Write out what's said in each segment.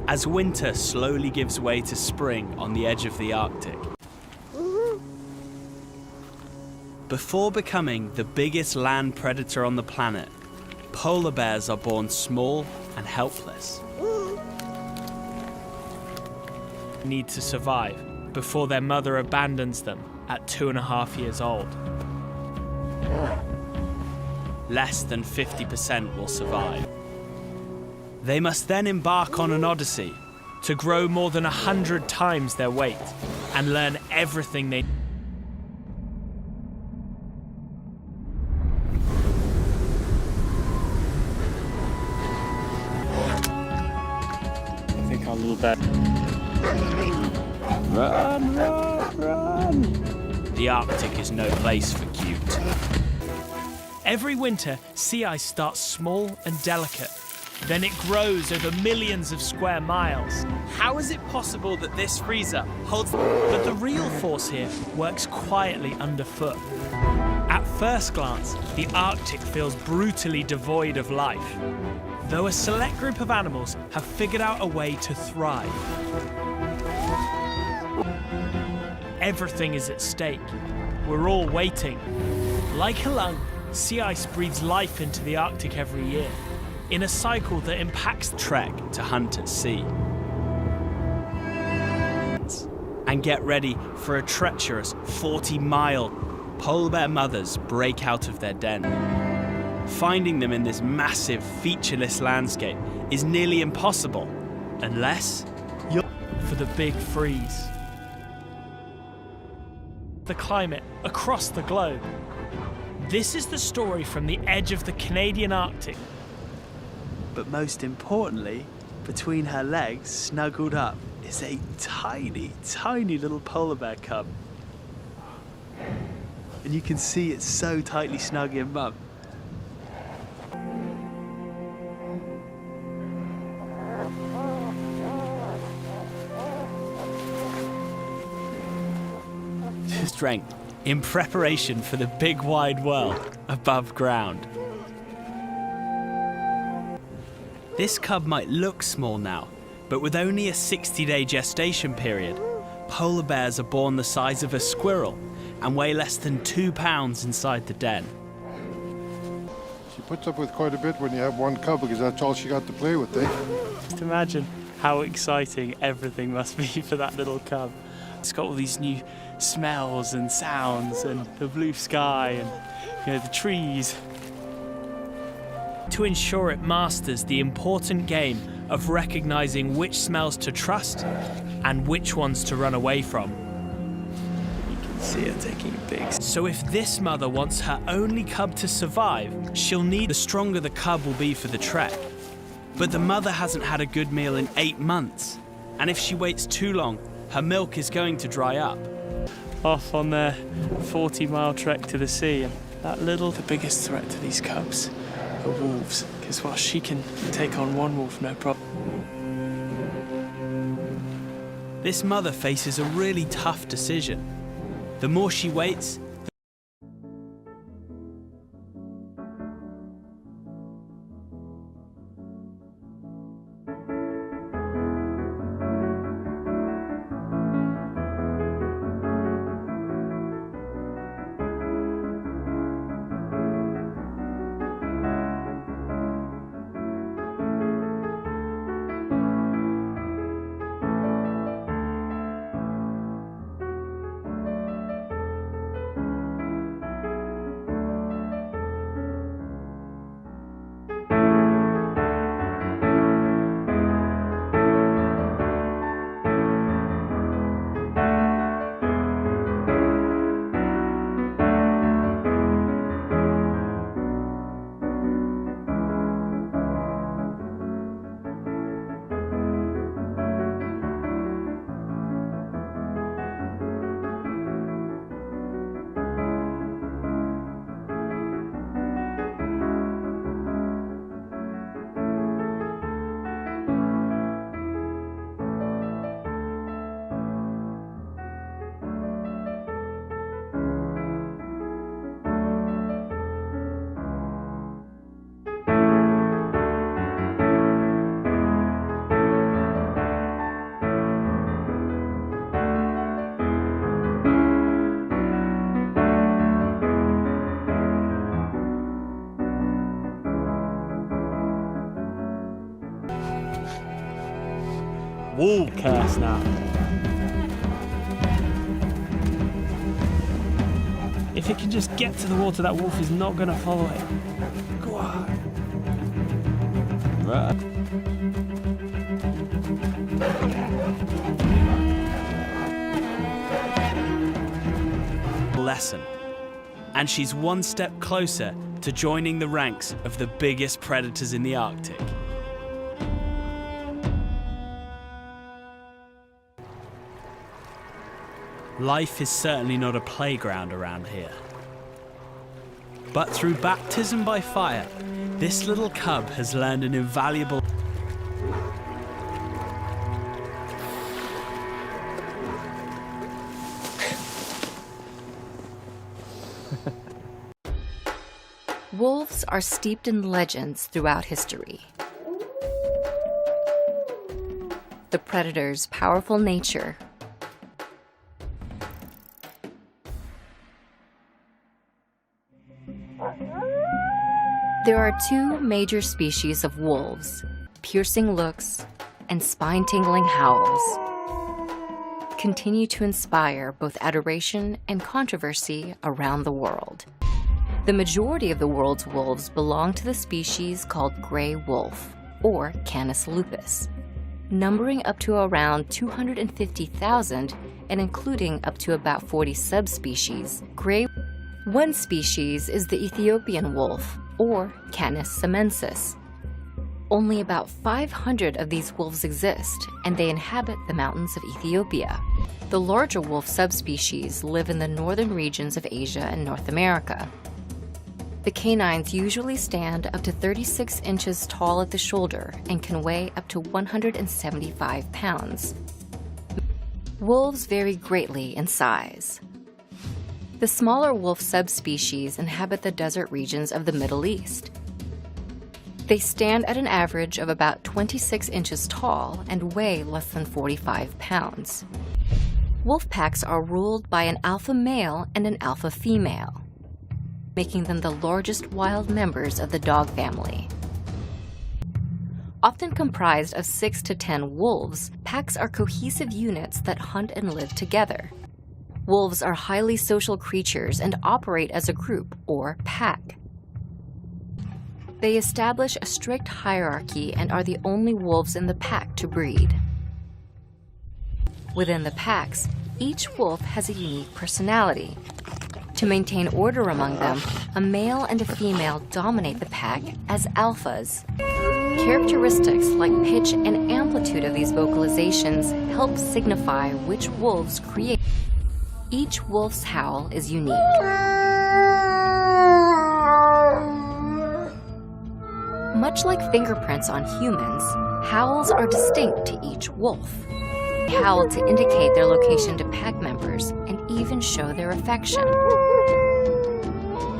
as winter slowly gives way to spring on the edge of the Arctic. Before becoming the biggest land predator on the planet, polar bears are born small and helpless. They need to survive before their mother abandons them at 2.5 years old. Less than 50% will survive. They must then embark on an odyssey to grow more than 100 times their weight and learn everything they need. I think our little bear. Run, run, run! The Arctic is no place for cute. Every winter, sea ice starts small and delicate. Then it grows over millions of square miles. How is it possible that this freezer holds... But the real force here works quietly underfoot. At first glance, the Arctic feels brutally devoid of life, though a select group of animals have figured out a way to thrive. Everything is at stake. We're all waiting. Like a lung, sea ice breathes life into the Arctic every year, in a cycle that impacts the trek to hunt at sea. And get ready for a treacherous 40-mile. Polar bear mothers break out of their den. Finding them in this massive, featureless landscape is nearly impossible, unless you're for the big freeze. The climate across the globe. This is the story from the edge of the Canadian Arctic. But most importantly, between her legs, snuggled up, is a tiny, tiny little polar bear cub. And you can see it's so tightly snug in mum. Strength in preparation for the big wide world above ground. This cub might look small now, but with only a 60-day gestation period, polar bears are born the size of a squirrel and weigh less than 2 pounds inside the den. She puts up with quite a bit when you have one cub because that's all she got to play with, eh? Just imagine how exciting everything must be for that little cub. It's got all these new smells and sounds and the blue sky and the trees. To ensure it masters the important game of recognizing which smells to trust and which ones to run away from. You can see her taking big. So if this mother wants her only cub to survive, she'll need the stronger the cub will be for the trek. But the mother hasn't had a good meal in 8 months, and if she waits too long, her milk is going to dry up. Off on their 40-mile trek to the sea, and the biggest threat to these cubs are wolves, because while she can take on one wolf no problem. This mother faces a really tough decision. The more she waits, wolf curse now. If it can just get to the water, that wolf is not going to follow it. Go on. Run. Lesson. And she's one step closer to joining the ranks of the biggest predators in the Arctic. Life is certainly not a playground around here. But through baptism by fire, this little cub has learned an invaluable... Wolves are steeped in legends throughout history. The predator's powerful nature, there are two major species of wolves, piercing looks and spine-tingling howls, continue to inspire both adoration and controversy around the world. The majority of the world's wolves belong to the species called gray wolf, or Canis lupus, numbering up to around 250,000 and including up to about 40 subspecies. One species is the Ethiopian wolf, or Canis samensis. Only about 500 of these wolves exist, and they inhabit the mountains of Ethiopia. The larger wolf subspecies live in the northern regions of Asia and North America. The canines usually stand up to 36 inches tall at the shoulder and can weigh up to 175 pounds. Wolves vary greatly in size. The smaller wolf subspecies inhabit the desert regions of the Middle East. They stand at an average of about 26 inches tall and weigh less than 45 pounds. Wolf packs are ruled by an alpha male and an alpha female, making them the largest wild members of the dog family. Often comprised of 6 to 10 wolves, packs are cohesive units that hunt and live together. Wolves are highly social creatures and operate as a group, or pack. They establish a strict hierarchy and are the only wolves in the pack to breed. Within the packs, each wolf has a unique personality. To maintain order among them, a male and a female dominate the pack as alphas. Characteristics like pitch and amplitude of these vocalizations help signify which wolves create. Each wolf's howl is unique. Much like fingerprints on humans, howls are distinct to each wolf. They howl to indicate their location to pack members and even show their affection.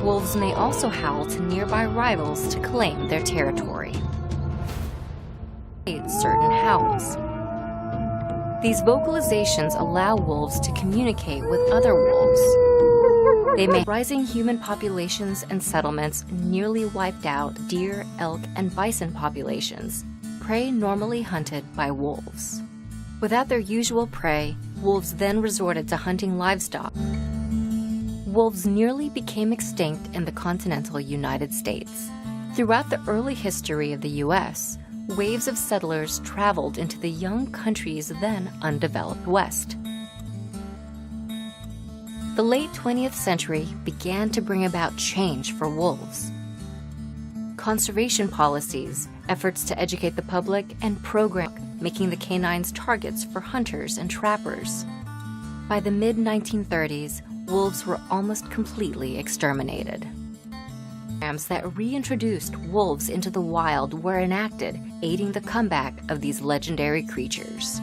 Wolves may also howl to nearby rivals to claim their territory. Certain howls. These vocalizations allow wolves to communicate with other wolves. They may rising human populations and settlements nearly wiped out deer, elk, and bison populations, prey normally hunted by wolves. Without their usual prey, wolves then resorted to hunting livestock. Wolves nearly became extinct in the continental United States. Throughout the early history of the U.S., waves of settlers traveled into the young country's then undeveloped West. The late 20th century began to bring about change for wolves. Conservation policies, efforts to educate the public, and programs making the canines targets for hunters and trappers. By the mid-1930s, wolves were almost completely exterminated. Programs that reintroduced wolves into the wild were enacted, aiding the comeback of these legendary creatures.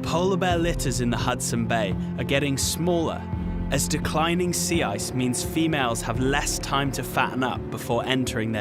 Polar bear litters in the Hudson Bay are getting smaller, as declining sea ice means females have less time to fatten up before entering their